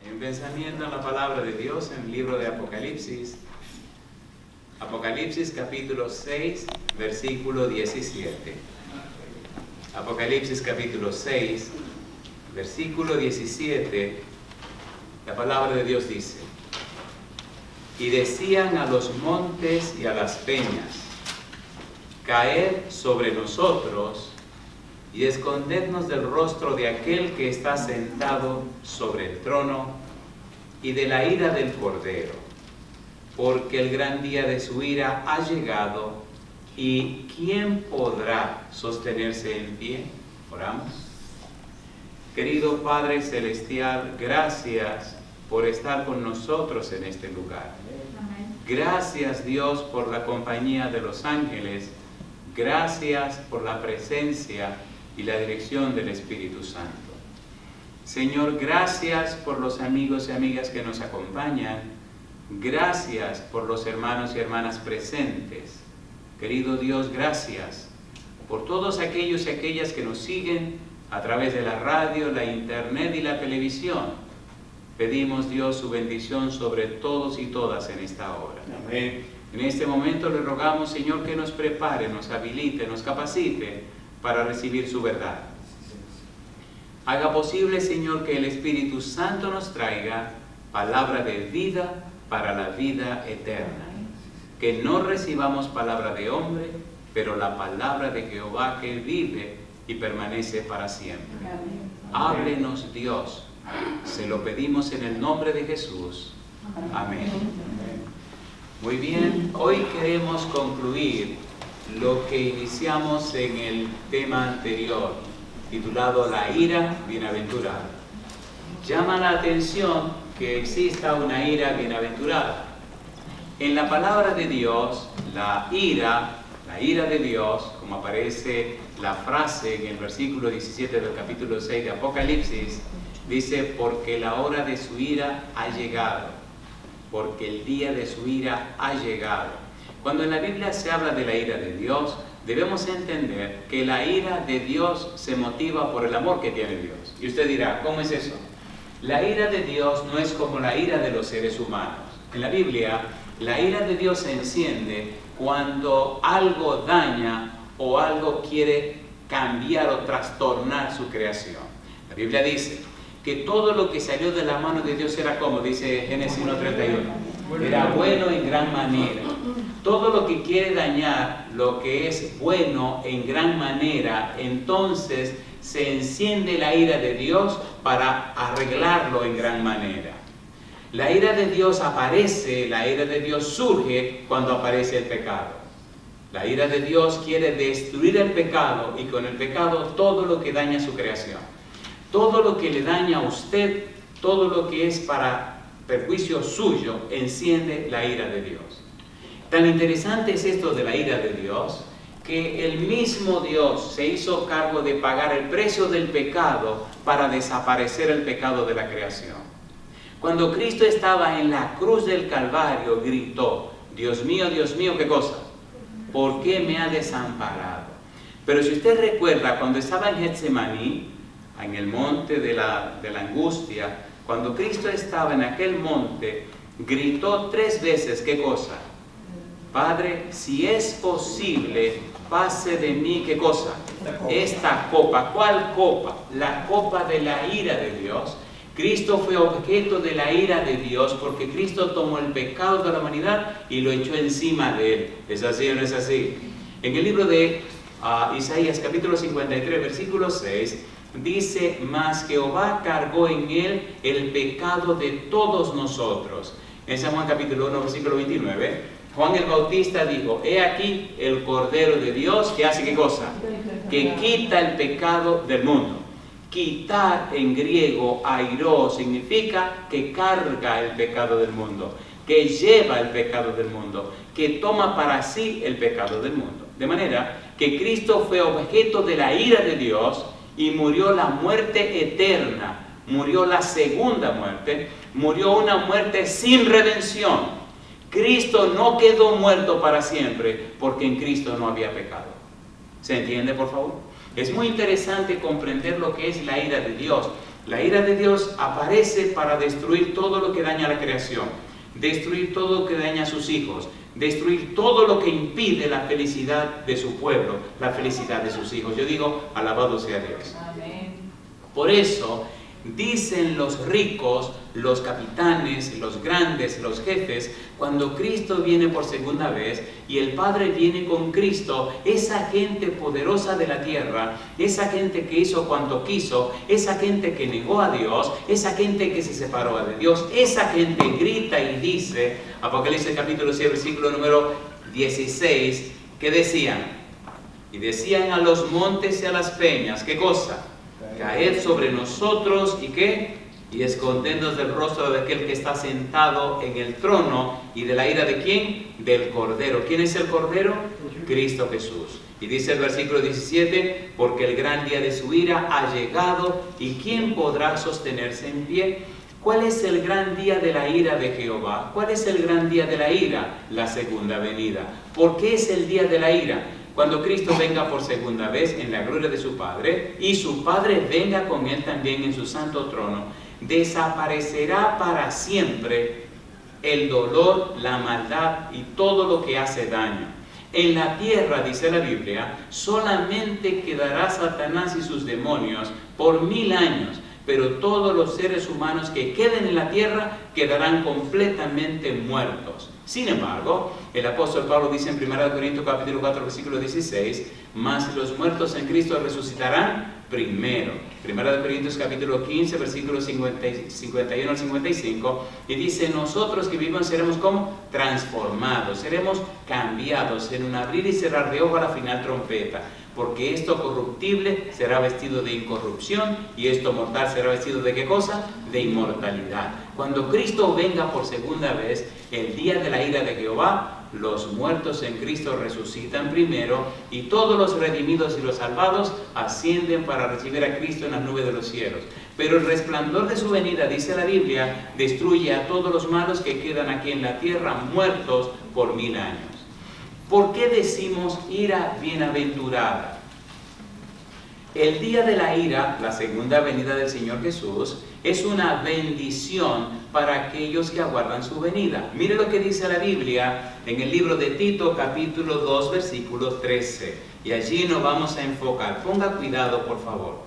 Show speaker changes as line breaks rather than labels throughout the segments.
En pensamiento en la palabra de Dios en el libro de Apocalipsis, Apocalipsis capítulo 6, versículo 17. Apocalipsis capítulo 6, versículo 17, la palabra de Dios dice: y decían a los montes y a las peñas, caed sobre nosotros y escondernos del rostro de aquel que está sentado sobre el trono y de la ira del Cordero, porque el gran día de su ira ha llegado, y ¿quién podrá sostenerse en pie? Oramos. Querido Padre Celestial, gracias por estar con nosotros en este lugar. Gracias, Dios, por la compañía de los ángeles. Gracias por la presencia y la dirección del Espíritu Santo. Señor, gracias por los amigos y amigas que nos acompañan. Gracias por los hermanos y hermanas presentes. Querido Dios, gracias por todos aquellos y aquellas que nos siguen a través de la radio, la internet y la televisión. Pedimos, Dios, su bendición sobre todos y todas en esta hora. Amén. En este momento le rogamos, Señor, que nos prepare, nos habilite, nos capacite para recibir su verdad. Haga posible, Señor, que el Espíritu Santo nos traiga palabra de vida para la vida eterna. Que no recibamos palabra de hombre, pero la palabra de Jehová que vive y permanece para siempre. Háblenos, Dios. Se lo pedimos en el nombre de Jesús. Amén. Muy bien, hoy queremos concluir lo que iniciamos en el tema anterior, titulado La ira bienaventurada. Llama la atención que exista una ira bienaventurada. En la palabra de Dios, la ira de Dios, como aparece la frase en el versículo 17 del capítulo 6 de Apocalipsis, dice: porque la hora de su ira ha llegado, porque el día de su ira ha llegado. Cuando en la Biblia se habla de la ira de Dios, debemos entender que la ira de Dios se motiva por el amor que tiene Dios. Y usted dirá, ¿cómo es eso? La ira de Dios no es como la ira de los seres humanos. En la Biblia, la ira de Dios se enciende cuando algo daña o algo quiere cambiar o trastornar su creación. La Biblia dice que todo lo que salió de la mano de Dios era como, dice Génesis 1:31, era bueno en gran manera. Todo lo que quiere dañar lo que es bueno en gran manera, entonces se enciende la ira de Dios para arreglarlo en gran manera. La ira de Dios aparece, la ira de Dios surge cuando aparece el pecado. La ira de Dios quiere destruir el pecado, y con el pecado todo lo que daña su creación. Todo lo que le daña a usted, todo lo que es para perjuicio suyo, enciende la ira de Dios. Tan interesante es esto de la ira de Dios, que el mismo Dios se hizo cargo de pagar el precio del pecado para desaparecer el pecado de la creación. Cuando Cristo estaba en la cruz del Calvario, gritó: Dios mío, ¿qué cosa? ¿Por qué me ha desamparado? Pero si usted recuerda, cuando estaba en Getsemaní, en el monte de la angustia, cuando Cristo estaba en aquel monte, gritó 3 veces, ¿qué cosa? Padre, si es posible, pase de mí, ¿qué cosa? Esta copa. ¿Cuál copa? La copa de la ira de Dios. Cristo fue objeto de la ira de Dios porque Cristo tomó el pecado de la humanidad y lo echó encima de él. ¿Es así o no es así? En el libro de Isaías capítulo 53, versículo 6, dice: mas Jehová cargó en él el pecado de todos nosotros. En San Juan capítulo 1, versículo 29, Juan el Bautista dijo: he aquí el Cordero de Dios que hace ¿qué cosa? Que quita el pecado del mundo. Quitar en griego, airó, significa que carga el pecado del mundo, que lleva el pecado del mundo, que toma para sí el pecado del mundo. De manera que Cristo fue objeto de la ira de Dios y murió la muerte eterna, murió la segunda muerte, murió una muerte sin redención. Cristo no quedó muerto para siempre porque en Cristo no había pecado. ¿Se entiende, por favor? Es muy interesante comprender lo que es la ira de Dios. La ira de Dios aparece para destruir todo lo que daña a la creación, destruir todo lo que daña a sus hijos, destruir todo lo que impide la felicidad de su pueblo, la felicidad de sus hijos. Yo digo, alabado sea Dios.
Amén.
Por eso dicen los ricos, los capitanes, los grandes, los jefes, cuando Cristo viene por segunda vez y el Padre viene con Cristo, esa gente poderosa de la tierra, esa gente que hizo cuanto quiso, esa gente que negó a Dios, esa gente que se separó de Dios, esa gente grita y dice, Apocalipsis capítulo 6, versículo número 16, que decían, y decían a los montes y a las peñas, ¿qué cosa? Caed sobre nosotros y ¿qué? Y escondernos del rostro de aquel que está sentado en el trono y de la ira de ¿quién? Del Cordero. ¿Quién es el Cordero? Cristo Jesús. Y dice el versículo 17, porque el gran día de su ira ha llegado y ¿quién podrá sostenerse en pie? ¿Cuál es el gran día de la ira de Jehová? ¿Cuál es el gran día de la ira? La segunda venida. ¿Por qué es el día de la ira? Cuando Cristo venga por segunda vez en la gloria de su Padre y su Padre venga con Él también en su santo trono, desaparecerá para siempre el dolor, la maldad y todo lo que hace daño. En la tierra, dice la Biblia, solamente quedará Satanás y sus demonios por 1000 años, pero todos los seres humanos que queden en la tierra quedarán completamente muertos. Sin embargo, el apóstol Pablo dice en 1 Corintios capítulo 4, versículo 16, mas los muertos en Cristo resucitarán primero. 1 Corintios capítulo 15, versículos 51 al 55, y dice, nosotros que vivimos seremos como transformados, seremos cambiados en un abrir y cerrar de ojos a la final trompeta, porque esto corruptible será vestido de incorrupción y esto mortal será vestido de ¿qué cosa? De inmortalidad. Cuando Cristo venga por segunda vez, el día de la ira de Jehová, los muertos en Cristo resucitan primero y todos los redimidos y los salvados ascienden para recibir a Cristo en las nubes de los cielos. Pero el resplandor de su venida, dice la Biblia, destruye a todos los malos que quedan aquí en la tierra muertos por 1000 años. ¿Por qué decimos ira bienaventurada? El día de la ira, la segunda venida del Señor Jesús, es una bendición para aquellos que aguardan su venida. Mire lo que dice la Biblia en el libro de Tito, capítulo 2, versículo 13. Y allí nos vamos a enfocar. Ponga cuidado, por favor.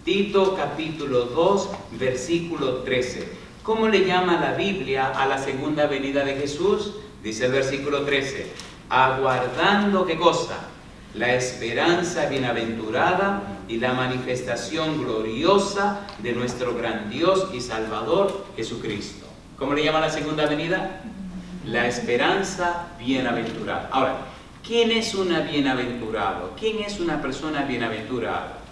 Tito, capítulo 2, versículo 13. ¿Cómo le llama la Biblia a la segunda venida de Jesús? Dice el versículo 13. Aguardando, ¿qué cosa? La esperanza bienaventurada y la manifestación gloriosa de nuestro gran Dios y Salvador Jesucristo. ¿Cómo le llama la segunda venida? La esperanza bienaventurada. Ahora, ¿quién es un bienaventurado? ¿Quién es una persona bienaventurada?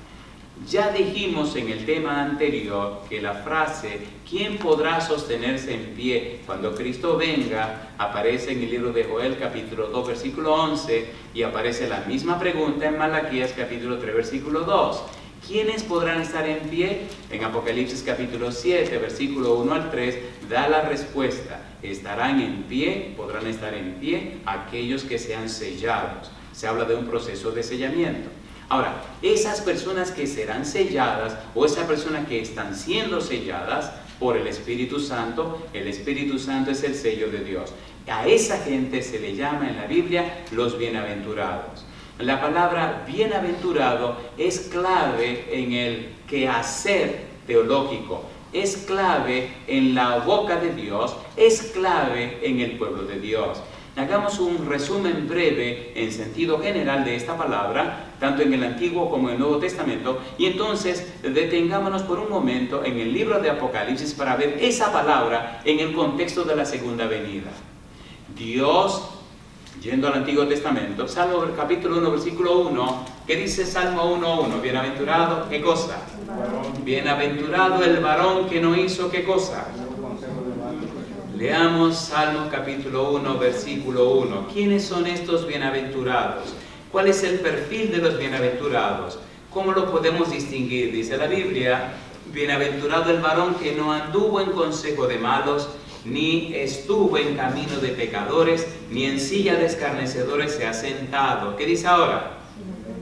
Ya dijimos en el tema anterior que la frase ¿quién podrá sostenerse en pie cuando Cristo venga? Aparece en el libro de Joel capítulo 2 versículo 11 y aparece la misma pregunta en Malaquías capítulo 3 versículo 2. ¿Quiénes podrán estar en pie? En Apocalipsis capítulo 7 versículo 1 al 3 da la respuesta. Estarán en pie, podrán estar en pie aquellos que sean sellados. Se habla de un proceso de sellamiento. Ahora, esas personas que serán selladas o esas personas que están siendo selladas por el Espíritu Santo es el sello de Dios. A esa gente se le llama en la Biblia los bienaventurados. La palabra bienaventurado es clave en el quehacer teológico, es clave en la boca de Dios, es clave en el pueblo de Dios. Hagamos un resumen breve en sentido general de esta palabra, tanto en el Antiguo como en el Nuevo Testamento, y entonces detengámonos por un momento en el libro de Apocalipsis para ver esa palabra en el contexto de la segunda venida. Dios, yendo al Antiguo Testamento, Salmo capítulo 1, versículo 1, ¿qué dice Salmo 1:1? Bienaventurado, ¿qué cosa? Bienaventurado el varón que no hizo, ¿qué cosa? Leamos Salmos capítulo 1, versículo 1. ¿Quiénes son estos bienaventurados? ¿Cuál es el perfil de los bienaventurados? ¿Cómo lo podemos distinguir? Dice la Biblia, bienaventurado el varón que no anduvo en consejo de malos, ni estuvo en camino de pecadores, ni en silla de escarnecedores se ha sentado. ¿Qué dice ahora?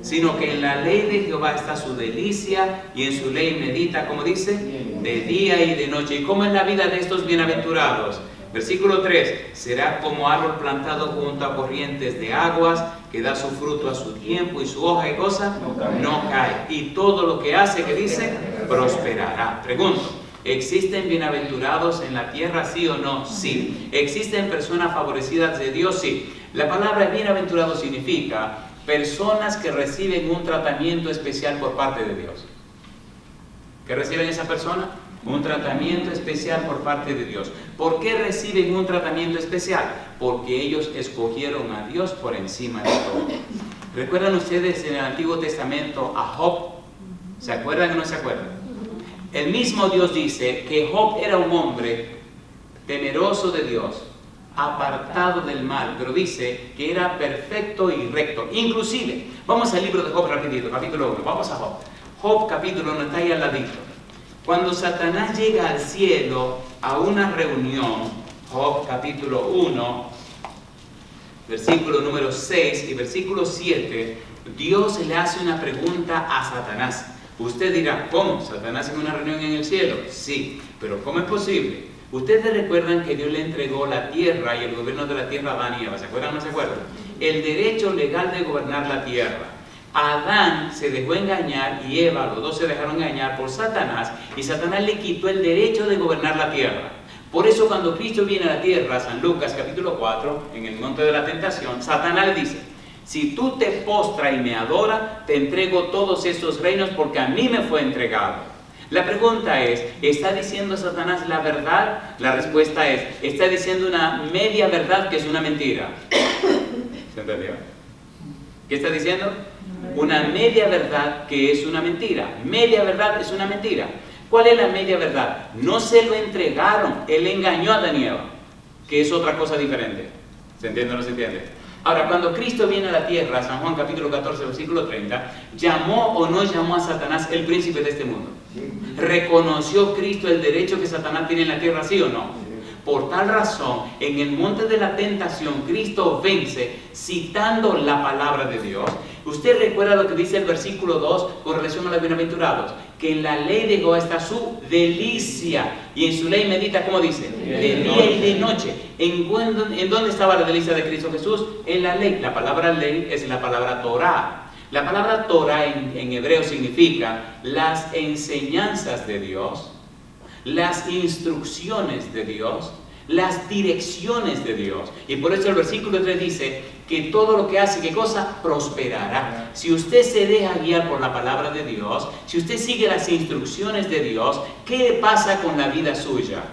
sino que en la ley de Jehová está su delicia y en su ley medita, como dice, de día y de noche. ¿Y cómo es la vida de estos bienaventurados? Versículo 3, será como árbol plantado junto a corrientes de aguas, que da su fruto a su tiempo y su hoja y cosa no cae. Y todo lo que hace, que dice, prosperará. Pregunto, ¿existen bienaventurados en la tierra, sí o no? Sí. ¿Existen personas favorecidas de Dios? Sí. La palabra bienaventurado significa personas que reciben un tratamiento especial por parte de Dios. ¿Qué reciben esa persona? Un tratamiento especial por parte de Dios. ¿Por qué reciben un tratamiento especial? Porque ellos escogieron a Dios por encima de todo. ¿Recuerdan ustedes en el Antiguo Testamento a Job? ¿Se acuerdan o no se acuerdan? El mismo Dios dice que Job era un hombre temeroso de Dios, apartado del mal, pero dice que era perfecto y recto. Inclusive, vamos al libro de Job rapidito, capítulo 1, vamos a Job. Job capítulo 1 está ahí al ladito. Cuando Satanás llega al cielo a una reunión, Job capítulo 1, versículo número 6 y versículo 7, Dios le hace una pregunta a Satanás. Usted dirá, ¿cómo? ¿Satanás en una reunión en el cielo? Sí, pero ¿cómo es posible? Ustedes recuerdan que Dios le entregó la tierra y el gobierno de la tierra a Adán y Eva. ¿Se acuerdan o no se acuerdan? El derecho legal de gobernar la tierra. Adán se dejó engañar y Eva, los dos se dejaron engañar por Satanás, y Satanás le quitó el derecho de gobernar la tierra. Por eso cuando Cristo viene a la tierra, San Lucas capítulo 4, en el monte de la tentación, Satanás le dice, si tú te postras y me adoras, te entrego todos estos reinos porque a mí me fue entregado. La pregunta es, ¿está diciendo Satanás la verdad? La respuesta es, está diciendo una media verdad que es una mentira. ¿Se entendió? ¿Qué está diciendo? Una media verdad que es una mentira. Media verdad es una mentira. ¿Cuál es la media verdad? No se lo entregaron, él engañó a Adán y Eva, que es otra cosa diferente. ¿Se entiende o no se entiende? Ahora, cuando Cristo viene a la tierra, San Juan capítulo 14, versículo 30, ¿llamó o no llamó a Satanás el príncipe de este mundo? ¿Reconoció Cristo el derecho que Satanás tiene en la tierra, sí o no? Por tal razón, en el monte de la tentación, Cristo vence citando la palabra de Dios. Usted recuerda lo que dice el versículo 2 con relación a los bienaventurados, que en la ley de Jehová está su delicia, y en su ley medita, ¿cómo dice? De día y de noche. ¿En dónde estaba la delicia de Cristo Jesús? En la ley. La palabra ley es la palabra Torah. La palabra Torah en hebreo significa las enseñanzas de Dios, las instrucciones de Dios, las direcciones de Dios. Y por eso el versículo 3 dice que todo lo que hace, ¿qué cosa? Prosperará. Si usted se deja guiar por la palabra de Dios, si usted sigue las instrucciones de Dios, ¿qué pasa con la vida suya?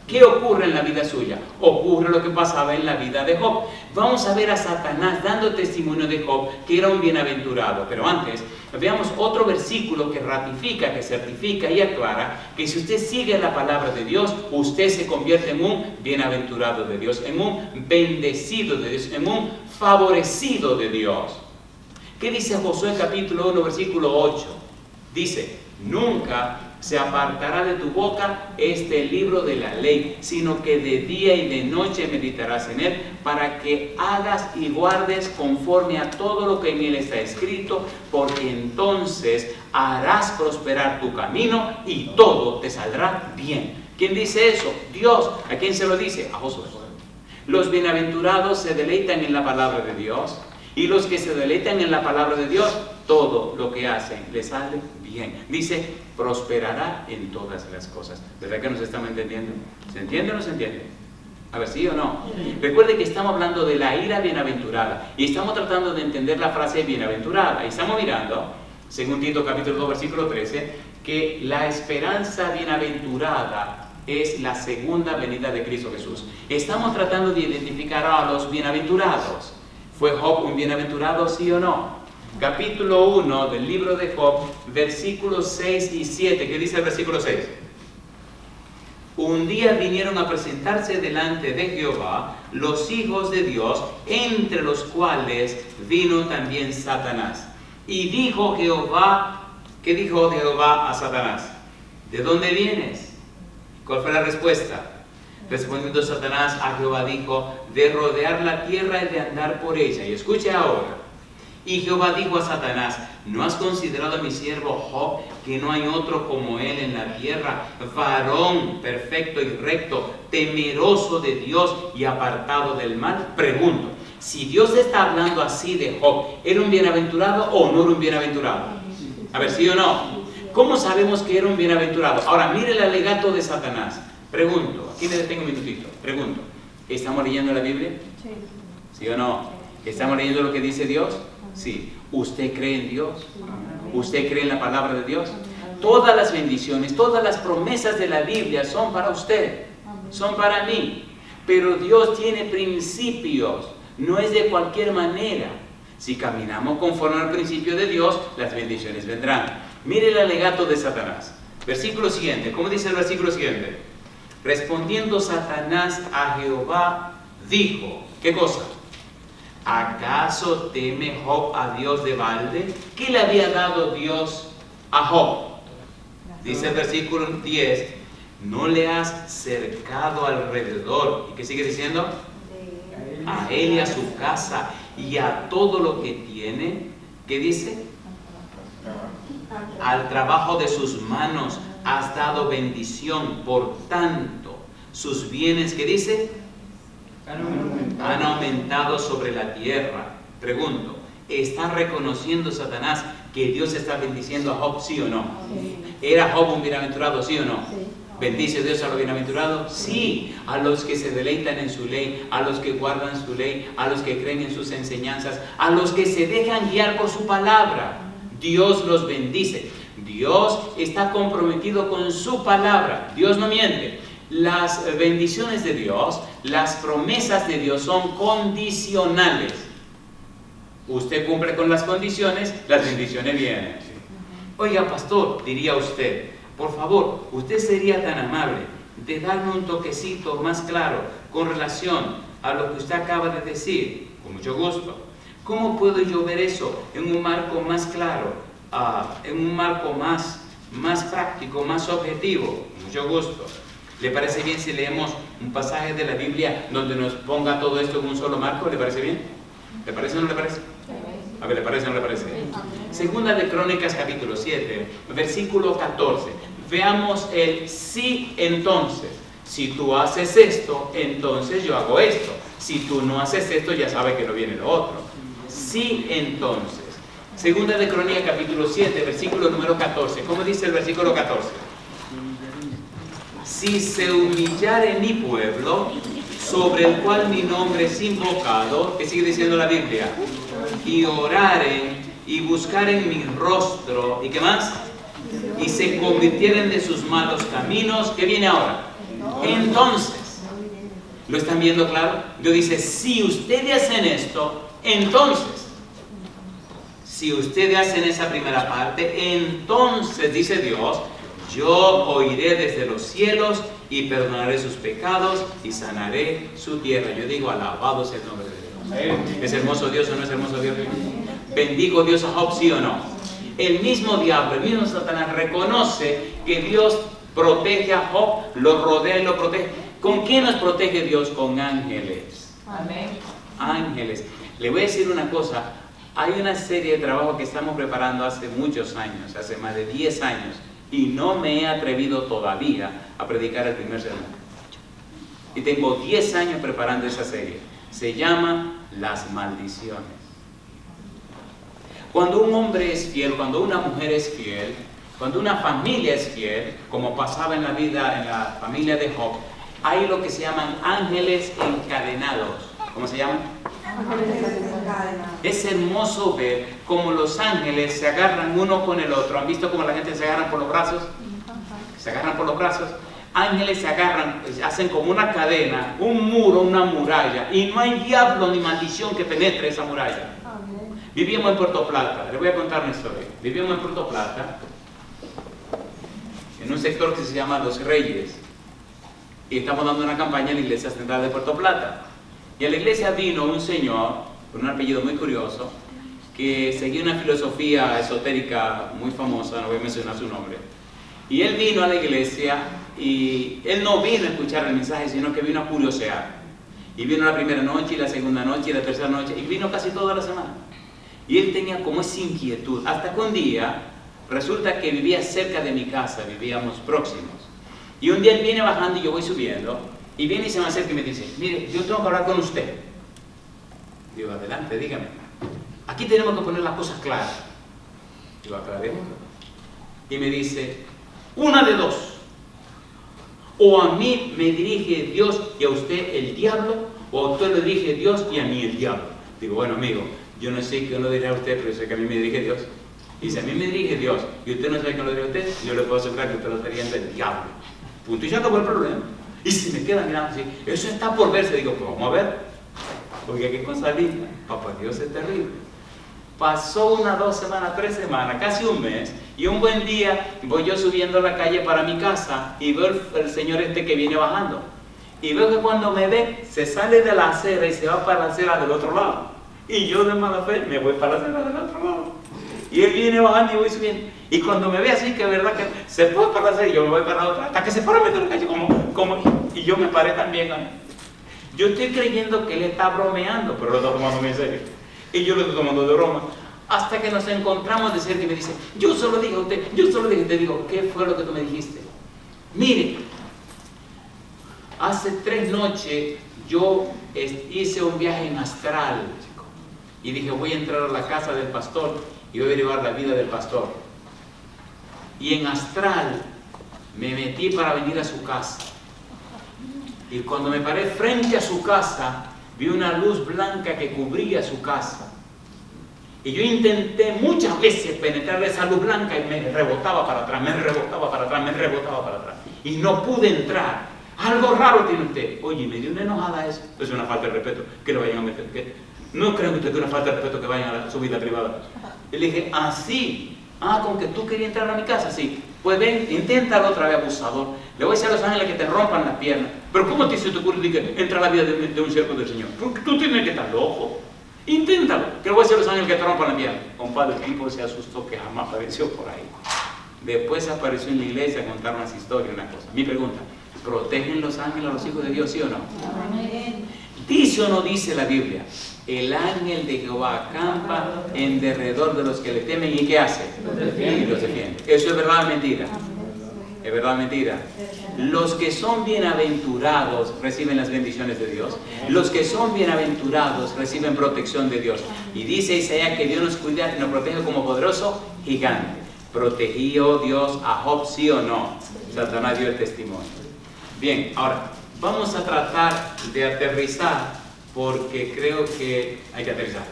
¿Qué ocurre en la vida suya? Ocurre lo que pasaba en la vida de Job. Vamos a ver a Satanás dando testimonio de Job, que era un bienaventurado. Pero antes, veamos otro versículo que ratifica, que certifica y aclara que si usted sigue la palabra de Dios, usted se convierte en un bienaventurado de Dios, en un bendecido de Dios, en un favorecido de Dios. ¿Qué dice Josué capítulo 1, versículo 8? Dice, nunca se apartará de tu boca este libro de la ley, sino que de día y de noche meditarás en él, para que hagas y guardes conforme a todo lo que en él está escrito, porque entonces harás prosperar tu camino y todo te saldrá bien. ¿Quién dice eso? Dios. ¿A quién se lo dice? A Josué. Los bienaventurados se deleitan en la palabra de Dios, y los que se deleitan en la palabra de Dios, todo lo que hacen les sale bien. Dice, prosperará en todas las cosas. ¿Verdad que nos estamos entendiendo? ¿Se entiende o no se entiende? A ver, ¿sí o no? Recuerde que estamos hablando de la ira bienaventurada y estamos tratando de entender la frase bienaventurada. Y estamos mirando, según Tito capítulo 2, versículo 13, que la esperanza bienaventurada es la segunda venida de Cristo Jesús. Estamos tratando de identificar a los bienaventurados. ¿Fue Job un bienaventurado, sí o no? Capítulo 1 del libro de Job, versículos 6 y 7. ¿Qué dice el versículo 6? Un día vinieron a presentarse delante de Jehová los hijos de Dios, entre los cuales vino también Satanás. Y dijo Jehová, ¿qué dijo Jehová a Satanás? ¿De dónde vienes? ¿Cuál fue la respuesta? Respondiendo Satanás a Jehová dijo, de rodear la tierra y de andar por ella. Y escuche ahora. Y Jehová dijo a Satanás: ¿no has considerado a mi siervo Job, que no hay otro como él en la tierra, varón perfecto y recto, temeroso de Dios y apartado del mal? Pregunto, si Dios está hablando así de Job, ¿era un bienaventurado o no era un bienaventurado? A ver, ¿sí o no? ¿Cómo sabemos que era un bienaventurado? Ahora, mire el alegato de Satanás. Pregunto, aquí me detengo un minutito. Pregunto, ¿estamos leyendo la Biblia? ¿Sí o no? ¿Estamos leyendo lo que dice Dios? Sí. ¿Usted cree en Dios? ¿Usted cree en la palabra de Dios? Todas las bendiciones, todas las promesas de la Biblia son para usted, son para mí. Pero Dios tiene principios, no es de cualquier manera. Si caminamos conforme al principio de Dios, las bendiciones vendrán. Mire el alegato de Satanás. Versículo siguiente. ¿Cómo dice el versículo siguiente? Respondiendo Satanás a Jehová, dijo, ¿qué cosa? ¿Acaso teme Job a Dios de balde? ¿Qué le había dado Dios a Job? Dice el versículo 10, ¿no le has cercado alrededor? ¿Y qué sigue diciendo? A él y a su casa y a todo lo que tiene. ¿Qué dice? Al trabajo de sus manos has dado bendición, por tanto, sus bienes, ¿qué dice? Han aumentado sobre la tierra. Pregunto, ¿está reconociendo Satanás que Dios está bendiciendo a Job, sí o no? ¿Era Job un bienaventurado, sí o no? ¿Bendice Dios a los bienaventurados? Sí, a los que se deleitan en su ley, a los que guardan su ley, a los que creen en sus enseñanzas, a los que se dejan guiar por su palabra. Dios los bendice. Dios está comprometido con su palabra. Dios no miente. Las bendiciones de Dios, las promesas de Dios son condicionales. Usted cumple con las condiciones, las bendiciones vienen. Oiga, pastor, diría usted, por favor, usted sería tan amable de darme un toquecito más claro con relación a lo que usted acaba de decir. Con mucho gusto. ¿Cómo puedo yo ver eso en un marco más claro, en un marco más práctico, más objetivo? Con mucho gusto. ¿Le parece bien si leemos un pasaje de la Biblia donde nos ponga todo esto en un solo marco? ¿Le parece bien? ¿Le parece o no le parece? A ver, ¿le parece o no le parece? Segunda de Crónicas capítulo 7, versículo 14. Veamos el sí entonces. Si tú haces esto, entonces yo hago esto. Si tú no haces esto, ya sabes que no viene lo otro. Sí entonces. Segunda de Crónicas capítulo 7, versículo número 14. ¿Cómo dice el versículo 14? Si se humillare mi pueblo, sobre el cual mi nombre es invocado, ¿qué sigue diciendo la Biblia? Y oraren y buscaren mi rostro, ¿y qué más? Y se convirtieren de sus malos caminos, ¿qué viene ahora? Entonces, ¿lo están viendo claro? Dios dice, si ustedes hacen esto, entonces, si ustedes hacen esa primera parte, entonces, dice Dios, yo oiré desde los cielos y perdonaré sus pecados y sanaré su tierra. Yo digo, alabado sea el nombre de Dios. ¿Es hermoso Dios o no es hermoso Dios? ¿Bendigo Dios a Job, sí o no? El mismo diablo, el mismo Satanás reconoce que Dios protege a Job, lo rodea y lo protege. ¿Con quién nos protege Dios? Con ángeles.
Amén.
Ángeles. Le voy a decir una cosa. Hay una serie de trabajo que estamos preparando hace muchos años, hace más de 10 años, y no me he atrevido todavía a predicar el primer sermón. Y tengo 10 años preparando esa serie. Se llama Las Maldiciones. Cuando un hombre es fiel, cuando una mujer es fiel, cuando una familia es fiel, como pasaba en la vida, en la familia de Job, hay lo que se llaman ángeles encadenados. ¿Cómo se llaman? Es hermoso ver cómo los ángeles se agarran uno con el otro. ¿Han visto cómo la gente se agarra por los brazos? Se agarran por los brazos. Ángeles se agarran, hacen como una cadena, un muro, una muralla, y no hay diablo ni maldición que penetre esa muralla. Vivíamos en Puerto Plata. Les voy a contar una historia. Vivíamos en Puerto Plata, en un sector que se llama Los Reyes, y estamos dando una campaña en la iglesia central de Puerto Plata. Y a la iglesia vino un señor con un apellido muy curioso que seguía una filosofía esotérica muy famosa, no voy a mencionar su nombre. Y él vino a la iglesia y él no vino a escuchar el mensaje, sino que vino a curiosear. Y vino la primera noche, y la segunda noche, y la tercera noche, y vino casi toda la semana. Y él tenía como esa inquietud. Hasta que un día, resulta que vivía cerca de mi casa, vivíamos próximos. Y un día él viene bajando y yo voy subiendo. Y viene y se me acerca y me dice, mire, yo tengo que hablar con usted. Digo, adelante, dígame. Aquí tenemos que poner las cosas claras. Digo, aclaremos. Y me dice, una de dos. O a mí me dirige Dios y a usted el diablo, o a usted le dirige Dios y a mí el diablo. Digo, bueno, amigo, yo no sé qué lo dirá a usted, pero sé que a mí me dirige Dios. Y si a mí me dirige Dios y usted no sabe qué lo dirige a usted, yo le puedo asegurar que usted lo estaría viendo el diablo. Punto. Y ya acabó el problema. Y si me queda mirando así, eso está por verse. Digo, pues vamos a ver. Porque qué cosa linda. Papá Dios es terrible. Pasó 1, 2 semanas, 3 semanas, casi un mes. Y un buen día voy yo subiendo a la calle para mi casa y veo el señor este que viene bajando. Y veo que cuando me ve, se sale de la acera y se va para la acera del otro lado. Y yo de mala fe me voy para la acera del otro lado. Y él viene bajando y voy subiendo. Y cuando me ve así, que es verdad que se fue para la acera y yo me voy para la otra, hasta que se para a meter en la calle y yo me paré también a mí. Yo estoy creyendo que él está bromeando, pero lo está tomando muy en serio. Y yo lo estoy tomando de broma. Hasta que nos encontramos de cerca y me dice, yo solo dije a usted, yo solo dije, te digo, ¿qué fue lo que tú me dijiste? Mire, hace 3 noches yo hice un viaje en astral y dije, voy a entrar a la casa del pastor y voy a averiguar la vida del pastor. Y en astral me metí para venir a su casa. Y cuando me paré frente a su casa, vi una luz blanca que cubría su casa. Y yo intenté muchas veces penetrar esa luz blanca y me rebotaba para atrás, me rebotaba para atrás, me rebotaba para atrás. Y no pude entrar. Algo raro tiene usted. Oye, me dio una enojada eso. Es una falta de respeto que lo vayan a meter. ¿Qué? ¿No creen usted que es una falta de respeto que vayan a su vida privada? Y le dije, así. Con que tú querías entrar a mi casa, sí. Pues ven, inténtalo otra vez, abusador. Le voy a decir a los ángeles que te rompan las piernas. Pero ¿cómo se te ocurre que entra a la vida de un siervo del Señor? Tú tienes que estar loco. Inténtalo, que le voy a decir a los ángeles que te rompan la pierna. Compadre, el tipo se asustó que jamás apareció por ahí. Después apareció en la iglesia a contar unas historias, una cosa. Mi pregunta, ¿protegen los ángeles a los hijos de Dios, sí o no? Amén. ¿Dice o no dice la Biblia? El ángel de Jehová acampa en derredor de los que le temen, ¿y qué hace? Y los defiende. ¿Eso es verdad o mentira? ¿Es verdad o mentira? Los que son bienaventurados reciben las bendiciones de Dios. Los que son bienaventurados reciben protección de Dios. Y dice Isaías que Dios nos cuida y nos protege como poderoso gigante. ¿Protegió Dios a Job, sí o no? Satanás dio el testimonio. Bien, ahora vamos a tratar de aterrizar, porque creo que hay que aterrizar.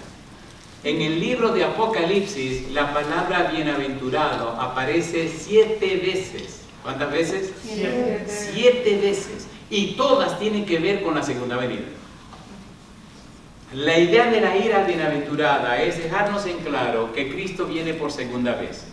En el libro de Apocalipsis, la palabra bienaventurado aparece 7 veces. ¿Cuántas veces? 7 veces. Y todas tienen que ver con la segunda venida. La idea de la ira bienaventurada es dejarnos en claro que Cristo viene por segunda vez,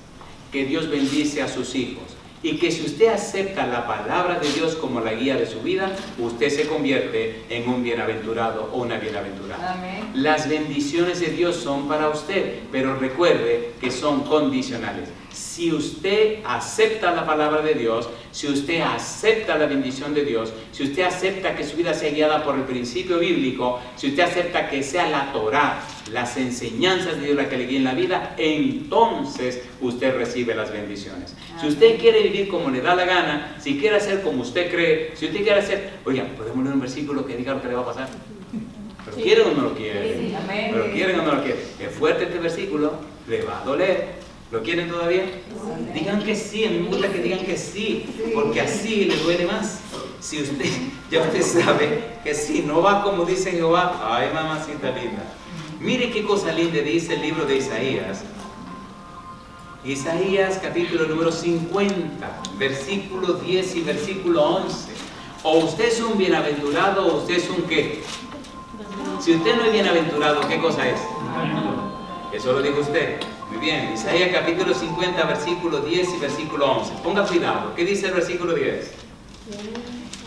que Dios bendice a sus hijos, y que si usted acepta la palabra de Dios como la guía de su vida, usted se convierte en un bienaventurado o una bienaventurada. Amén. Las bendiciones de Dios son para usted, pero recuerde que son condicionales. Si usted acepta la palabra de Dios, si usted acepta la bendición de Dios, si usted acepta que su vida sea guiada por el principio bíblico, si usted acepta que sea la Torá, las enseñanzas de Dios la que le guíen la vida, entonces usted recibe las bendiciones. Si usted quiere vivir como le da la gana, si quiere hacer como usted cree, si usted quiere hacer, oiga, podemos leer un versículo que diga lo que le va a pasar. Pero sí. ¿Quieren o no lo quieren? Sí, pero quieren o no lo quieren. Es fuerte este versículo, le va a doler. ¿Lo quieren todavía? Sí. Digan que sí, a mí me gusta que digan que sí, porque así le duele más. Si usted, ya usted sabe que si no va como dice Jehová, ay mamacita linda. Mire qué cosa linda dice el libro de Isaías. Isaías capítulo número 50, versículo 10 y versículo 11. O usted es un bienaventurado o usted es un ¿qué? Si usted no es bienaventurado, ¿qué cosa es? Eso lo dijo usted. Muy bien, Isaías capítulo 50, versículo 10 y versículo 11. Ponga cuidado, ¿qué dice el versículo 10?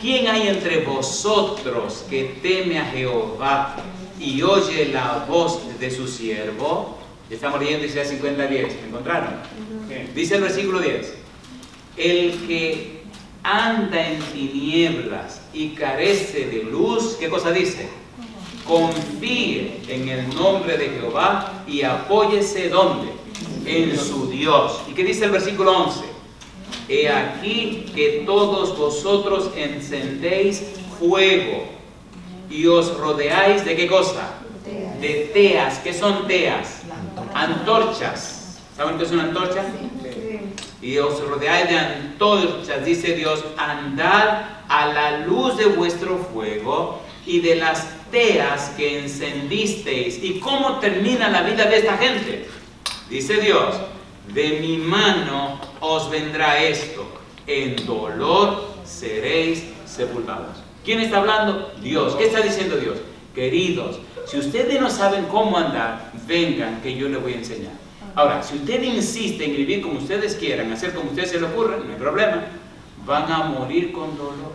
¿Quién hay entre vosotros que teme a Jehová y oye la voz de su siervo? Estamos leyendo Isaías 50, 10. ¿Me encontraron? Dice el versículo 10. El que anda en tinieblas y carece de luz, ¿qué cosa dice? confíe en el nombre de Jehová y apóyese ¿dónde? En su Dios. ¿Y qué dice el versículo 11? He aquí que todos vosotros encendéis fuego y os rodeáis ¿de qué cosa? De teas. ¿Qué son teas? Antorchas. ¿Saben qué es una antorcha? Y os rodeáis de antorchas, dice Dios, andad a la luz de vuestro fuego y de las teas que encendisteis. ¿Y cómo termina la vida de esta gente? Dice Dios, de mi mano os vendrá esto, en dolor seréis sepultados. ¿Quién está hablando? Dios. ¿Qué está diciendo Dios? Queridos, si ustedes no saben cómo andar, vengan que yo les voy a enseñar. Ahora, si usted insiste en vivir como ustedes quieran, hacer como a ustedes se les ocurra, no hay problema. Van a morir con dolor.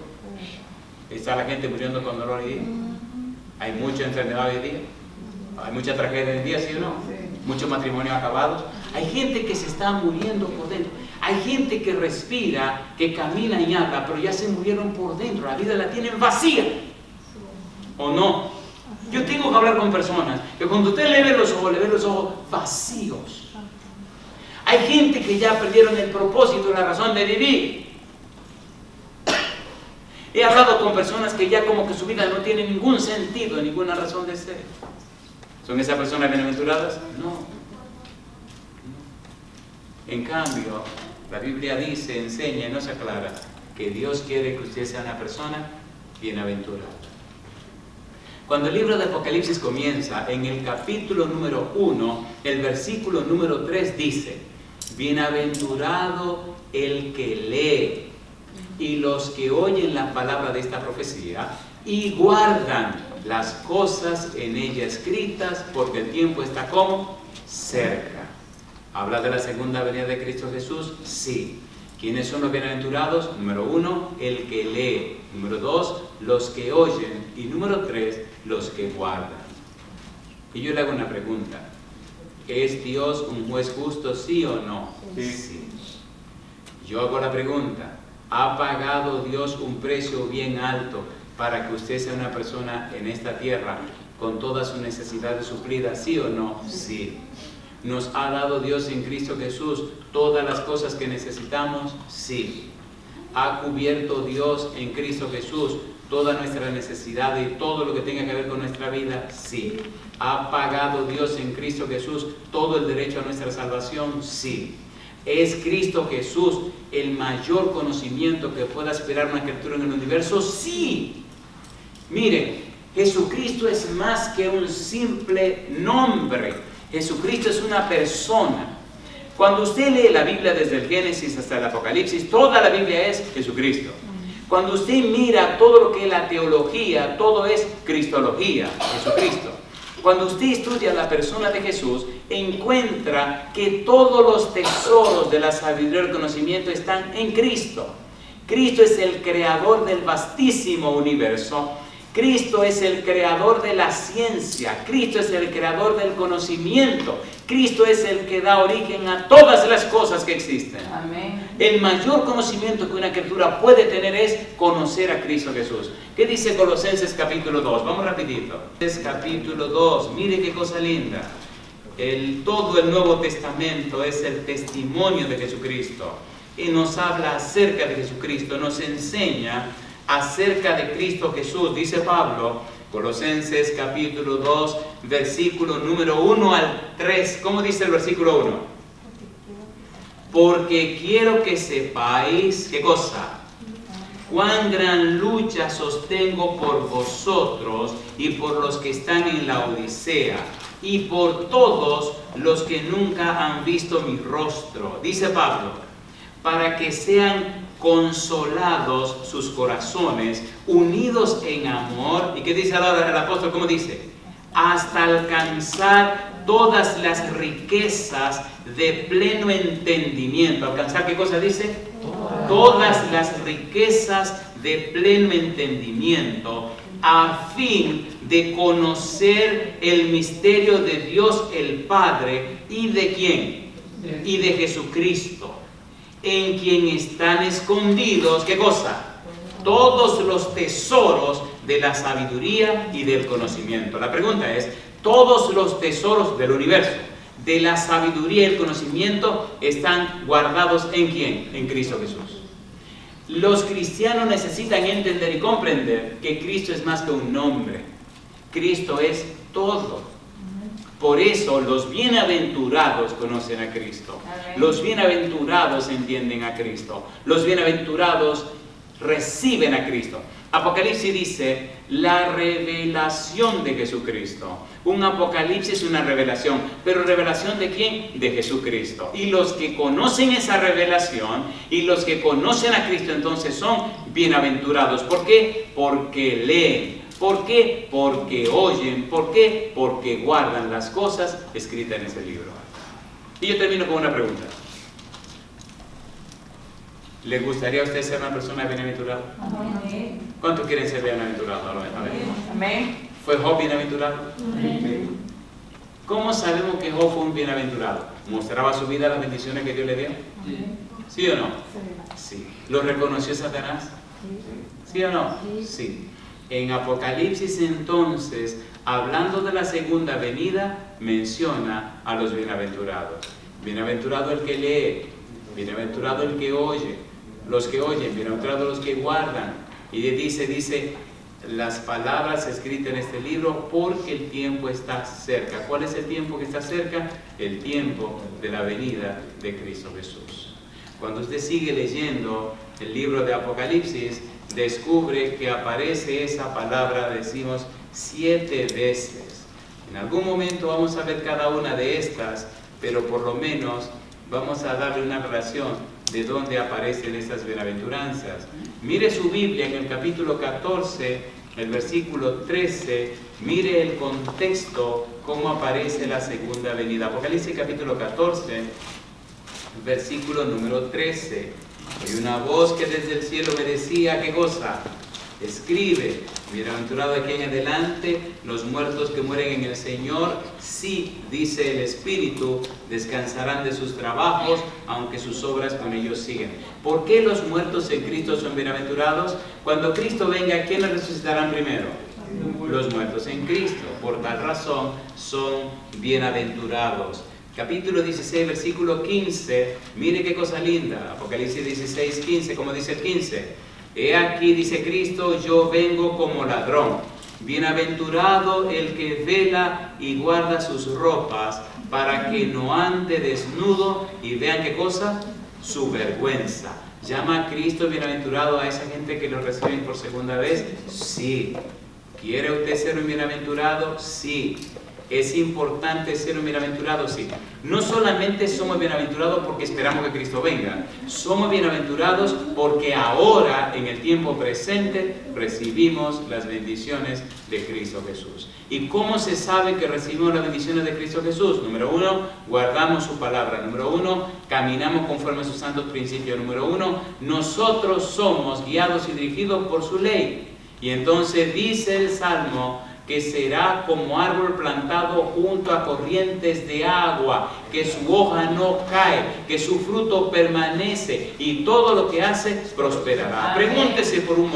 Está la gente muriendo con dolor hoy día. Hay mucha enfermedad hoy día. Hay mucha tragedia hoy día, ¿sí o no? Muchos matrimonios acabados. Hay gente que se está muriendo por dentro. Hay gente que respira, que camina y habla, pero ya se murieron por dentro. La vida la tienen vacía. ¿O no? Yo tengo que hablar con personas que cuando usted le ve los ojos vacíos. Hay gente que ya perdieron el propósito y la razón de vivir. He hablado con personas que ya como que su vida no tiene ningún sentido, ninguna razón de ser. ¿Son esas personas bienaventuradas? No. En cambio, la Biblia dice, enseña y nos aclara que Dios quiere que usted sea una persona bienaventurada. Cuando el libro de Apocalipsis comienza, en el capítulo número 1, el versículo número 3 dice, bienaventurado el que lee y los que oyen la palabra de esta profecía y guardan las cosas en ella escritas, porque el tiempo está como cerca. ¿Habla de la segunda venida de Cristo Jesús? Sí. ¿Quiénes son los bienaventurados? Número 1, el que lee. Número 2, los que oyen. Y número 3, los que guardan. Y yo le hago una pregunta. ¿Es Dios un juez justo, sí o no? Sí. Yo hago la pregunta. ¿Ha pagado Dios un precio bien alto para que usted sea una persona en esta tierra con todas sus necesidades suplidas, sí o no? Sí. ¿Nos ha dado Dios en Cristo Jesús todas las cosas que necesitamos? Sí. ¿Ha cubierto Dios en Cristo Jesús toda nuestra necesidad y todo lo que tenga que ver con nuestra vida? Sí. ¿Ha pagado Dios en Cristo Jesús todo el derecho a nuestra salvación? Sí. ¿Es Cristo Jesús el mayor conocimiento que pueda aspirar una criatura en el universo? Sí. Miren, Jesucristo es más que un simple nombre. Jesucristo es una persona. Cuando usted lee la Biblia desde el Génesis hasta el Apocalipsis, toda la Biblia es Jesucristo. Cuando usted mira todo lo que es la teología, todo es cristología, Jesucristo. Cuando usted estudia la persona de Jesús, encuentra que todos los tesoros de la sabiduría y el conocimiento están en Cristo. Cristo es el creador del vastísimo universo. Cristo es el creador de la ciencia. Cristo es el creador del conocimiento. Cristo es el que da origen a todas las cosas que existen. Amén. El mayor conocimiento que una criatura puede tener es conocer a Cristo Jesús. ¿Qué dice Colosenses capítulo 2? Vamos rapidito. Colosenses capítulo 2. Mire qué cosa linda. Todo el Nuevo Testamento es el testimonio de Jesucristo. Y nos habla acerca de Jesucristo. Nos enseña acerca de Cristo Jesús. Dice Pablo, Colosenses capítulo 2, versículo número 1 al 3. ¿Cómo dice el versículo 1? Porque quiero que sepáis, ¿qué cosa? Cuán gran lucha sostengo por vosotros y por los que están en la Odisea y por todos los que nunca han visto mi rostro. Dice Pablo, para que sean consolados sus corazones, unidos en amor. ¿Y qué dice ahora el apóstol? ¿Cómo dice? Hasta alcanzar todas las riquezas de pleno entendimiento. ¿Alcanzar qué cosa dice? Todas las riquezas de pleno entendimiento, a fin de conocer el misterio de Dios el Padre y de ¿quién? Y de Jesucristo, en quien están escondidos, ¿qué cosa? todos los tesoros de la sabiduría y del conocimiento. La pregunta es, todos los tesoros del universo, de la sabiduría y el conocimiento, están guardados ¿en quién? En Cristo Jesús. Los cristianos necesitan entender y comprender que Cristo es más que un nombre. Cristo es todo. Por eso los bienaventurados conocen a Cristo. Los bienaventurados entienden a Cristo. Los bienaventurados reciben a Cristo. Apocalipsis dice la revelación de Jesucristo. Un apocalipsis es una revelación, pero ¿revelación de quién? De Jesucristo. Y los que conocen esa revelación y los que conocen a Cristo entonces son bienaventurados. ¿Por qué? Porque leen. ¿Por qué? Porque oyen. ¿Por qué? Porque guardan las cosas escritas en ese libro. Y yo termino con una pregunta. ¿Le gustaría a usted ser una persona bienaventurada? Amén. ¿Cuántos quieren ser bienaventurados? Amén. ¿Fue Job bienaventurado? Amén. ¿Cómo sabemos que Job fue un bienaventurado? ¿Mostraba su vida las bendiciones que Dios le dio? ¿Sí o no? Sí. ¿Lo reconoció Satanás? ¿Sí o no? Sí. En Apocalipsis entonces, hablando de la segunda venida, menciona a los bienaventurados. Bienaventurado el que lee, bienaventurado el que oye, los que oyen, bienaventurados los que guardan. Y dice, las palabras escritas en este libro, porque el tiempo está cerca. ¿Cuál es el tiempo que está cerca? El tiempo de la venida de Cristo Jesús. Cuando usted sigue leyendo el libro de Apocalipsis, descubre que aparece esa palabra, decimos, 7 veces. En algún momento vamos a ver cada una de estas, pero por lo menos vamos a darle una relación de dónde aparecen estas bienaventuranzas. Mire su Biblia en el capítulo 14, el versículo 13, mire el contexto, cómo aparece la segunda venida. Apocalipsis capítulo 14, versículo número 13. Hay una voz que desde el cielo me decía, ¿qué cosa? Escribe, bienaventurado de aquí en adelante los muertos que mueren en el Señor, sí, dice el Espíritu, descansarán de sus trabajos, aunque sus obras con ellos siguen. ¿Por qué los muertos en Cristo son bienaventurados? Cuando Cristo venga, ¿quiénes resucitarán primero? Los muertos en Cristo. Por tal razón son bienaventurados. Capítulo 16, versículo 15, mire qué cosa linda. Apocalipsis 16, 15, como dice el 15. He aquí, dice Cristo, yo vengo como ladrón. Bienaventurado el que vela y guarda sus ropas, para que no ande desnudo y vean qué cosa, su vergüenza. ¿Llama a Cristo bienaventurado a esa gente que lo reciben por segunda vez? Sí. ¿Quiere usted ser un bienaventurado? Sí. ¿Es importante ser un bienaventurado? Sí. No solamente somos bienaventurados porque esperamos que Cristo venga. Somos bienaventurados porque ahora, en el tiempo presente, recibimos las bendiciones de Cristo Jesús. ¿Y cómo se sabe que recibimos las bendiciones de Cristo Jesús? Número 1, guardamos su palabra. Número 1, caminamos conforme a sus santos principios. Número 1, nosotros somos guiados y dirigidos por su ley. Y entonces dice el Salmo, que será como árbol plantado junto a corrientes de agua, que su hoja no cae, que su fruto permanece y todo lo que hace prosperará. Pregúntese por un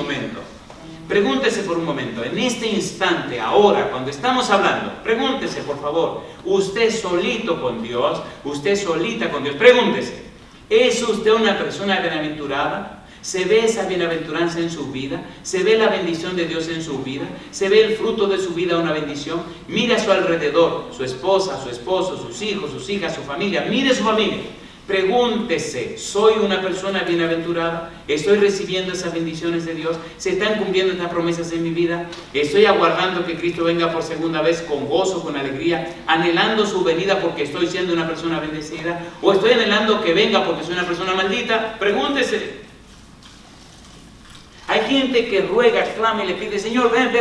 momento, en este instante, ahora, cuando estamos hablando, pregúntese por favor, usted solito con Dios, usted solita con Dios, pregúntese, ¿es usted una persona bienaventurada? ¿Se ve esa bienaventuranza en su vida? ¿Se ve la bendición de Dios en su vida? ¿Se ve el fruto de su vida una bendición? Mire a su alrededor, su esposa, su esposo, sus hijos, sus hijas, su familia. Mire su familia. Pregúntese, ¿soy una persona bienaventurada? ¿Estoy recibiendo esas bendiciones de Dios? ¿Se están cumpliendo estas promesas en mi vida? ¿Estoy aguardando que Cristo venga por segunda vez con gozo, con alegría, anhelando su venida porque estoy siendo una persona bendecida? ¿O estoy anhelando que venga porque soy una persona maldita? Pregúntese. Hay gente que ruega, clama y le pide, Señor, ven,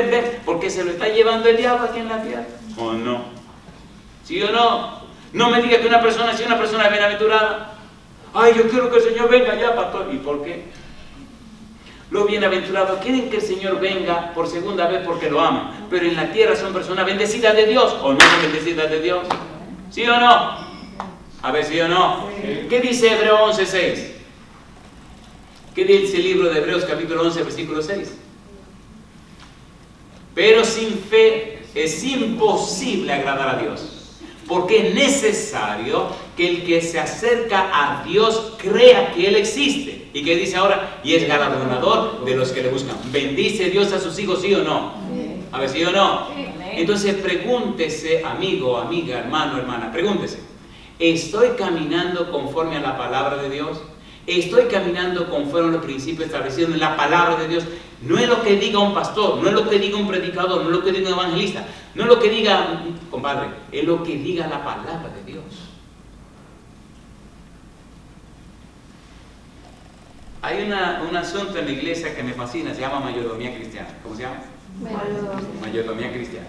porque se lo está llevando el diablo aquí en la tierra. ¿O no? ¿Sí o no? No me diga que una persona sea una persona bienaventurada. Ay, yo quiero que el Señor venga ya, pastor. ¿Y por qué? Los bienaventurados quieren que el Señor venga por segunda vez porque lo aman. Pero en la tierra son personas bendecidas de Dios. ¿O no son bendecidas de Dios? ¿Sí o no? A ver, ¿sí o no? ¿Qué dice Hebreos 11:6? ¿Qué dice el libro de Hebreos capítulo 11, versículo 6? Pero sin fe es imposible agradar a Dios, porque es necesario que el que se acerca a Dios crea que Él existe. ¿Y qué dice ahora? Y es galardonador de los que le buscan. ¿Bendice Dios a sus hijos, sí o no? A ver, ¿sí o no? Entonces pregúntese, amigo, amiga, hermano, hermana, pregúntese, ¿estoy caminando conforme a la palabra de Dios? ¿Estoy caminando conforme a los principios establecidos en la palabra de Dios? No es lo que diga un pastor, no es lo que diga un predicador, no es lo que diga un evangelista, no es lo que diga, compadre, es lo que diga la palabra de Dios. Hay un asunto en la iglesia que me fascina, se llama mayordomía cristiana. ¿Cómo se llama? Mayordomía cristiana.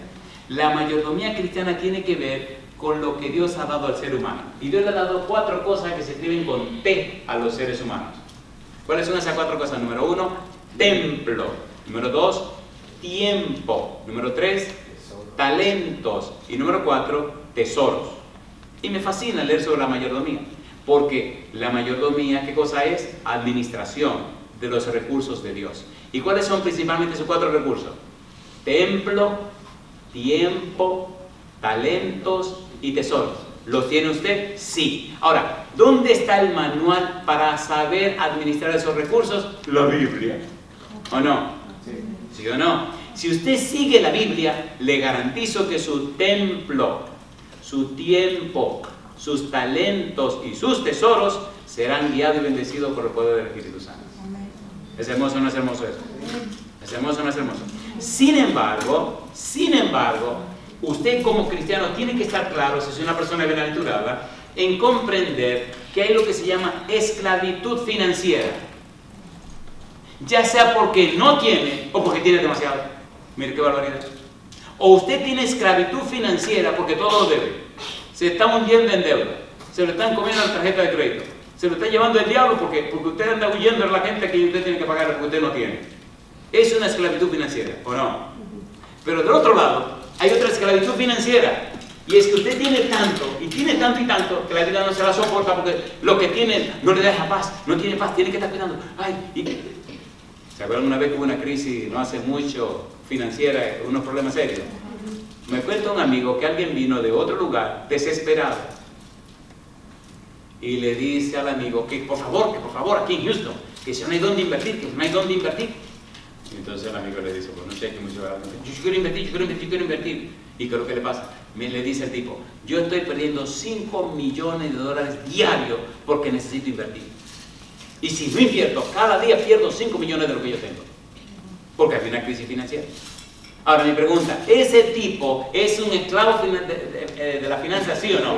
La mayordomía cristiana tiene que ver con lo que Dios ha dado al ser humano. Y Dios le ha dado 4 cosas que se escriben con T a los seres humanos. ¿Cuáles son esas 4 cosas? Número 1, templo. Número 2, tiempo. Número 3, talentos. Y número 4, tesoros. Y me fascina leer sobre la mayordomía. Porque la mayordomía, ¿qué cosa es? Administración de los recursos de Dios. ¿Y cuáles son principalmente esos 4 recursos? Templo, tiempo, talentos y tesoros. ¿Los tiene usted? Sí. Ahora, ¿dónde está el manual para saber administrar esos recursos? La Biblia. ¿O no? ¿Sí o no? Si usted sigue la Biblia, le garantizo que su templo, su tiempo, sus talentos y sus tesoros serán guiados y bendecidos por el poder del Espíritu Santo. ¿Es hermoso o no es hermoso eso? ¿Es hermoso o no es hermoso? Sin embargo, usted como cristiano tiene que estar claro, si es una persona bienaventurada, en comprender que hay lo que se llama esclavitud financiera. Ya sea porque no tiene o porque tiene demasiado. Mire qué barbaridad. O usted tiene esclavitud financiera porque todo lo debe. Se está hundiendo en deuda. Se lo están comiendo la tarjeta de crédito. Se lo está llevando el diablo porque usted anda huyendo de la gente que usted tiene que pagar porque usted no tiene. Es una esclavitud financiera, ¿o no? Pero del otro lado, hay otra esclavitud financiera. Y es que usted tiene tanto, y tanto, que la vida no se la soporta porque lo que tiene no le deja paz. No tiene paz, tiene que estar cuidando. ¿Se acuerdan una vez que hubo una crisis, no hace mucho, financiera, unos problemas serios? Me cuenta un amigo que alguien vino de otro lugar, desesperado. Y le dice al amigo que por favor, aquí en Houston, que si no hay dónde invertir, Y entonces el amigo le dice, pues no sé, que mucho yo quiero invertir. ¿Y qué es lo que le pasa? Le dice el tipo, yo estoy perdiendo $5 millones diarios porque necesito invertir. Y si no invierto, cada día pierdo 5 millones de lo que yo tengo. Porque hay una crisis financiera. Ahora mi pregunta, ¿ese tipo es un esclavo de la finanza, sí o no?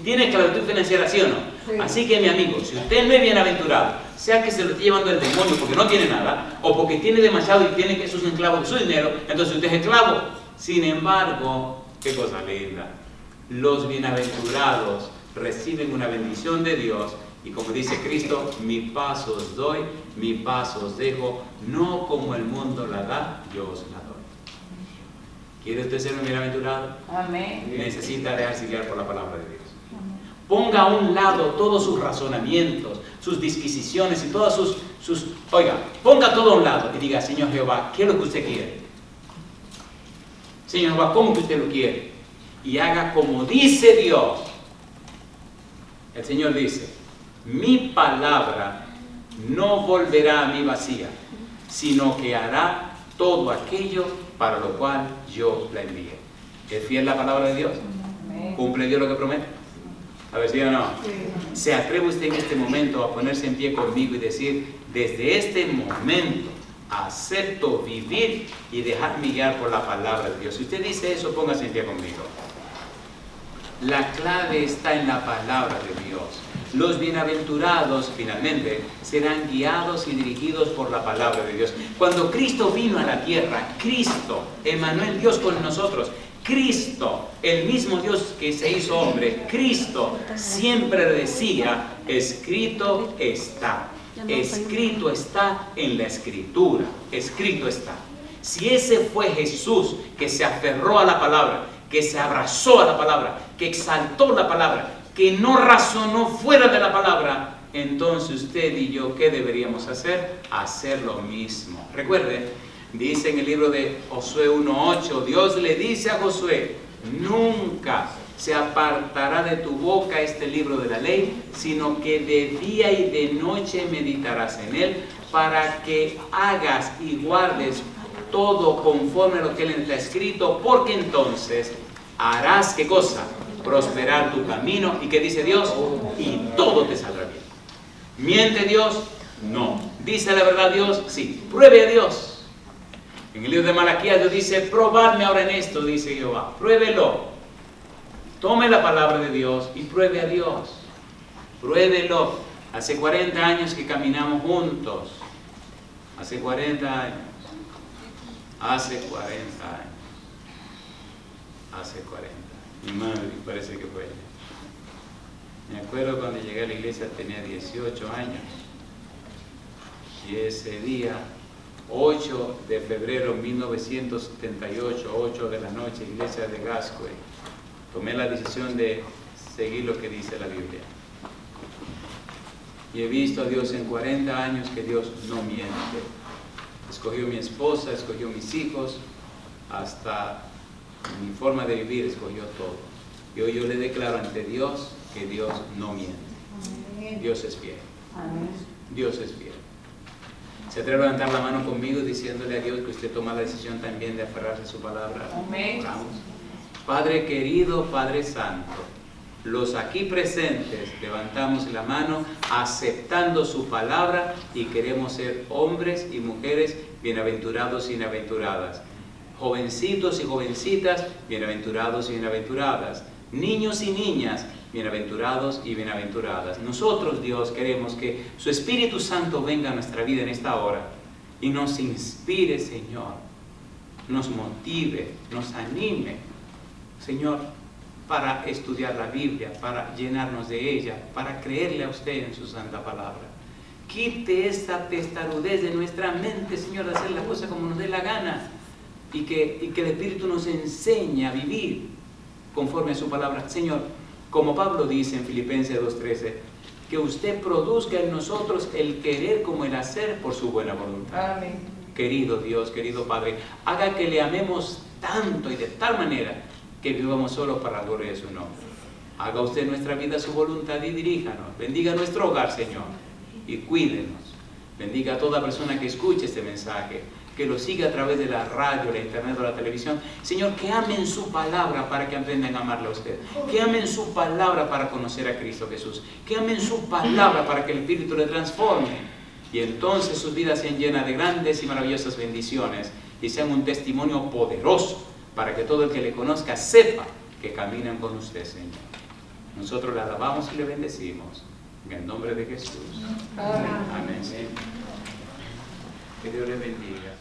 ¿Tiene esclavitud financiera, sí o no? Sí. Así que mi amigo, si usted no es bienaventurado, sea que se lo esté llevando el demonio porque no tiene nada, o porque tiene demasiado y tiene que es un esclavo de su dinero, entonces usted es esclavo. Sin embargo, qué cosa linda, los bienaventurados reciben una bendición de Dios. Y como dice Cristo, mi paz os doy, mi paz os dejo, no como el mundo la da, yo os la doy. ¿Quiere usted ser un bienaventurado?
Amén.
Necesita dejarse guiar por la palabra de Dios. Ponga a un lado todos sus razonamientos, sus disquisiciones y todas ponga todo a un lado y diga, Señor Jehová, ¿qué es lo que usted quiere? Señor Jehová, ¿cómo que usted lo quiere? Y haga como dice Dios. El Señor dice, mi palabra no volverá a mí vacía, sino que hará todo aquello para lo cual yo la envié. ¿Es fiel la palabra de Dios? ¿Cumple Dios lo que promete? A ver si o no. ¿Se atreve usted en este momento a ponerse en pie conmigo y decir, desde este momento acepto vivir y dejarme guiar por la palabra de Dios? Si usted dice eso, póngase en pie conmigo. La clave está en la palabra de Dios. Los bienaventurados, finalmente, serán guiados y dirigidos por la palabra de Dios. Cuando Cristo vino a la tierra, Cristo, Emmanuel, Dios con nosotros, Cristo, el mismo Dios que se hizo hombre, Cristo siempre decía, escrito está. Escrito está en la Escritura. Escrito está. Si ese fue Jesús que se aferró a la palabra, que se abrazó a la palabra, que exaltó la palabra, que no razonó fuera de la palabra, entonces usted y yo, ¿qué deberíamos hacer? Hacer lo mismo. Recuerde, dice en el libro de Josué 1:8, Dios le dice a Josué, nunca se apartará de tu boca este libro de la ley, sino que de día y de noche meditarás en él, para que hagas y guardes todo conforme a lo que él está escrito, porque entonces harás, ¿qué cosa? Prosperar tu camino. ¿Y qué dice Dios? Y todo te saldrá bien. ¿Miente Dios? No. ¿Dice la verdad Dios? Sí. Pruebe a Dios. En el libro de Malaquías Dios dice, probadme ahora en esto, dice Jehová. Pruébelo. Tome la palabra de Dios y pruebe a Dios. Pruébelo. Hace 40 años que caminamos juntos. Hace 40 años. Hace 40 años. Hace 40. Mi madre parece que fue ella. Me acuerdo cuando llegué a la iglesia tenía 18 años. Y ese día, 8 de febrero de 1978, 8 de la noche, iglesia de Gascue, tomé la decisión de seguir lo que dice la Biblia. Y he visto a Dios en 40 años que Dios no miente. Escogió mi esposa, escogió mis hijos, hasta mi forma de vivir escogió todo. Y hoy yo le declaro ante Dios que Dios no miente. Dios es fiel. Dios es fiel. ¿Se atreve a levantar la mano conmigo diciéndole a Dios que usted toma la decisión también de aferrarse a su palabra? Oramos. Padre querido, Padre santo, los aquí presentes levantamos la mano aceptando su palabra y queremos ser hombres y mujeres bienaventurados y bienaventuradas, jovencitos y jovencitas bienaventurados y bienaventuradas, niños y niñas bienaventurados y bienaventuradas. Nosotros, Dios, queremos que su Espíritu Santo venga a nuestra vida en esta hora y nos inspire, Señor, nos motive, nos anime, Señor, para estudiar la Biblia, para llenarnos de ella, para creerle a usted en su santa palabra. Quite esta testarudez de nuestra mente, Señor, de hacer la cosa como nos dé la gana, y que el Espíritu nos enseñe a vivir conforme a su palabra. Señor, como Pablo dice en Filipenses 2:13, que usted produzca en nosotros el querer como el hacer por su buena voluntad. Amén. Querido Dios, querido Padre, haga que le amemos tanto y de tal manera que vivamos solo para la gloria de su nombre. Haga usted en nuestra vida su voluntad y diríjanos. Bendiga nuestro hogar, Señor, y cuídenos. Bendiga a toda persona que escuche este mensaje, que lo siga a través de la radio, la internet o la televisión. Señor, que amen su palabra para que aprendan a amarle a usted. Que amen su palabra para conocer a Cristo Jesús. Que amen su palabra para que el Espíritu le transforme. Y entonces sus vidas sean llenas de grandes y maravillosas bendiciones y sean un testimonio poderoso para que todo el que le conozca sepa que caminan con usted, Señor. Nosotros le alabamos y le bendecimos. En el nombre de Jesús. Amén. Amén. Que Dios le bendiga.